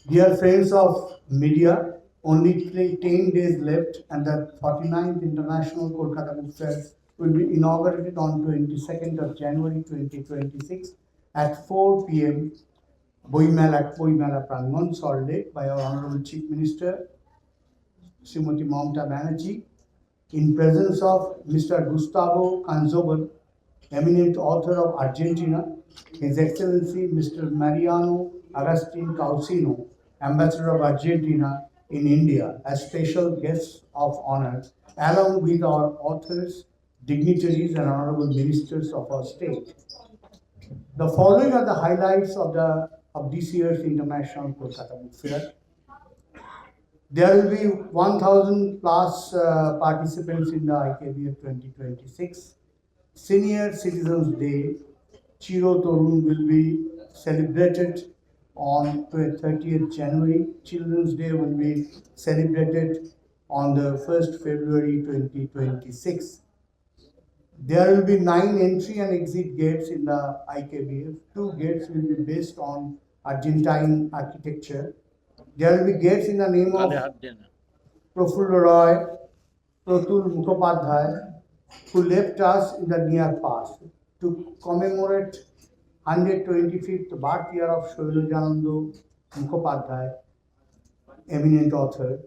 Dear friends of media, only 10 days left and the 49th International Kolkata Book Fair will be inaugurated on 22nd of January 2026 at 4 p.m. Boimela Prangon, Salt Lake by our Honorable Chief Minister Srimati Mamata Banerjee in presence of Mr. Gustavo Canzobel, eminent author of Argentina, His Excellency Mr. Mariano Agustin Causino, Ambassador of Argentina in India, as special guests of honor, along with our authors, dignitaries, and honorable ministers of our state. The following are the highlights of this year's International Kolkata Book Fair. There will be 1,000 plus participants in the IKBF 2026. Senior Citizens Day, Chiro Torun, will be celebrated on 30th January. Children's Day will be celebrated on the 1st February 2026. There will be 9 entry and exit gates in the IKBF. 2 gates will be based on Argentine architecture. There will be gates in the name of Profulla Roy, Pratul Mukhopadhyay, who left us in the near past to commemorate 125th birth year of Shailajananda Mukhopadhyay, eminent author.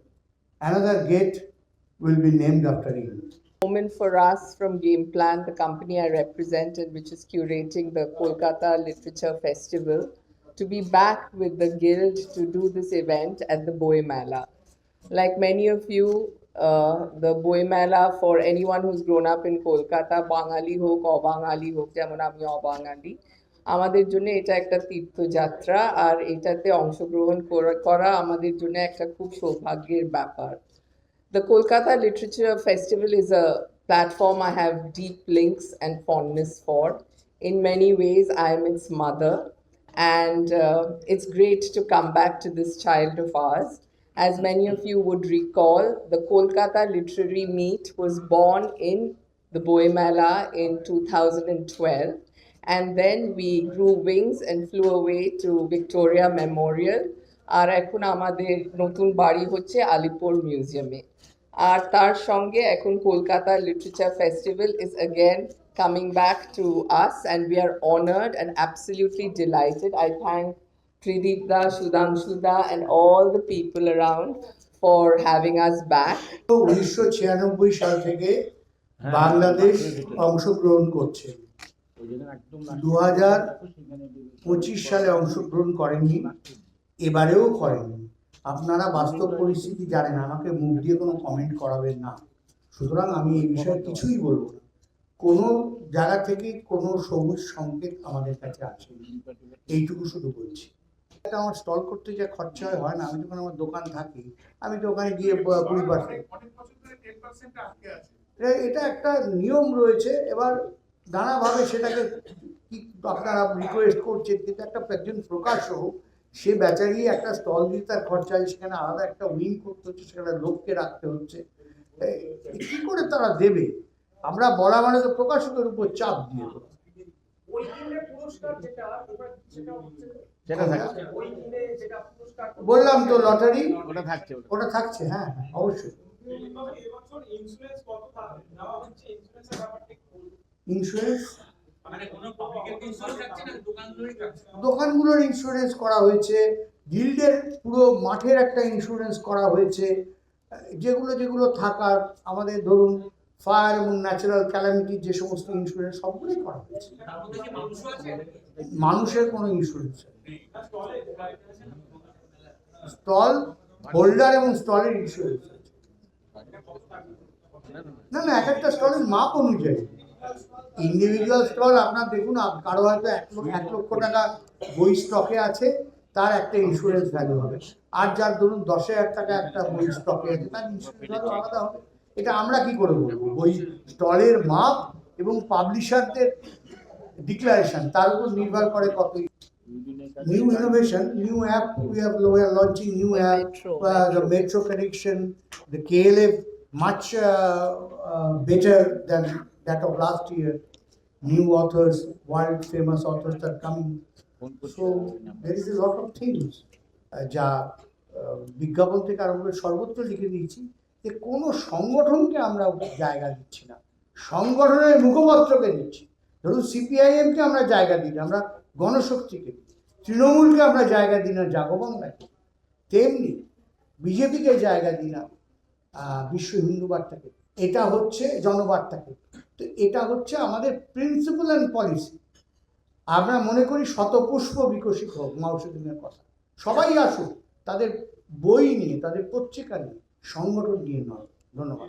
Another gate will be named after him. Moment for us from Game Plan, the company I represented, which is curating the Kolkata Literature Festival, to be back with the guild to do this event at the Boimela. Like many of you, the Boimela, for anyone who's grown up in Kolkata, বাঙালি হোক অবাঙালি হোক, যেমন আমি অবাঙালি, আমাদের জন্য এটা একটা তীর্থযাত্রা, আর এটাতে অংশগ্রহণ করা আমাদের জন্য একটা খুব সৌভাগ্যের ব্যাপার. The Kolkata Literature Festival is a platform I have deep links and fondness for. In many ways, I am its mother, and it's great to come back to this child of ours. As many of you would recall, the Kolkata Literary Meet was born in the Boimela in 2012, and then we grew wings and flew away to Victoria Memorial. আর এখন আমাদের নতুন বাড়ি হচ্ছে আলিপুর মিউজিয়ামে। আর তার সঙ্গে এখন Kolkata literature festival is again coming back to us, and we are honored and absolutely delighted. I thank Tridip Da, Sudhanshu Da, and all the people around for having us back. 1996 সাল থেকে বাংলাদেশ অংশগ্রহণ করছে। 2025 সালে অংশগ্রহণ করেননি, এবারেও করেননি। আপনারা বাস্তব পরিস্থিতি জানেন, আমাকে মুখ দিয়ে কোনো কমেন্ট করাবেন না। সুতরাং আমি এই বিষয়ে কিছুই বলবো না। কোনো জায়গা থেকে কোনো সবুজ সংকেত আমাদের কাছে আছে, এইটুকু শুধু বলছি। এটা আমার স্টল করতে যা খরচা হয় না, আমি যখন আমার দোকান থাকি, আমি তো ওখানে গিয়ে 20%। এটা একটা নিয়ম রয়েছে। এবার নানাভাবে সেটাকে কি আপনারা রিকোয়েস্ট করছেন, কিন্তু একটা একজন প্রকাশক, সে বেচারি একটা স্টল দিয়ে তার খরচা, সেখানে আলাদা একটা উইং করতে হচ্ছে, সেখানে লোককে রাখতে হচ্ছে, কি করে তারা দেবে? আমরা বলা মানে তো প্রকাশকের উপর চাপ দিয়ে দেবো। বললাম তো লটারি, ওটা থাকছে। হ্যাঁ, অবশ্যই। ইন্স্যুরেন্স দোকানগুলোর ইন্স্যুরেন্স করা হয়েছে, গিল্ডের পুরো মাঠের একটা ইন্স্যুরেন্স করা হয়েছে। যেগুলো থাকার, আমাদের ধরুন ফায়ার এবং ন্যাচারাল ক্যালামিটি, যে সমস্ত ইন্স্যুরেন্স সবগুলোই করা হয়েছে। মানুষের কোনো ইন্স্যুরেন্স, স্টল হোল্ডার এবং স্টলের ইন্স্যুরেন্স না, এক একটা স্টলের মাপ অনুযায়ী। ইন্ডিভিজুয়াল স্টল আপনার দেখুন, কারো হয়তো 1 লক্ষ টাকা বই স্টকে আছে, তার একটা ইন্স্যুরেন্স ভ্যালু হবে। আর যার ধরুন 10,000 টাকা একটা বই স্টকে আছে, তার ইন্স্যুরেন্স ভ্যালু আলাদা হবে। এটা আমরা কি করে বলবো? বই স্টলের মাপ এবং পাবলিশারদের ডিক্লারেশন, তার উপর নির্ভর করে কত। New innovation, new app, we are launching new app, the metro connection, the KLF much better than that of last year. New authors, world famous authors are coming. So there is a lot of things. যা বিজ্ঞাপন থেকে আরম্ভ করে সর্বত্র লিখে দিয়েছি যে কোনো সংগঠনকে আমরা জায়গা দিচ্ছি না, সংগঠনের মুখপত্রকে দিচ্ছি। ধরুন সিপিআইএমকে আমরা জায়গা দিই না, আমরা গণশক্তিকে দিই। তৃণমূলকে আমরা জায়গা দিই না, জাগবাংলাকে। তেমনি বিজেপিকে জায়গা দিই না, বিশ্ব হিন্দু বার্তাকে। এটা হচ্ছে জনবার্তাকে। তো এটা হচ্ছে আমাদের প্রিন্সিপাল অ্যান্ড পলিসি। আমরা মনে করি শতপুষ্প বিকশিত হোক, মাউসুদিনের কথা। সবাই আসুক তাদের বই নিয়ে, তাদের পত্রিকা নিয়ে, সংগঠন নিয়ে নয়। ধন্যবাদ।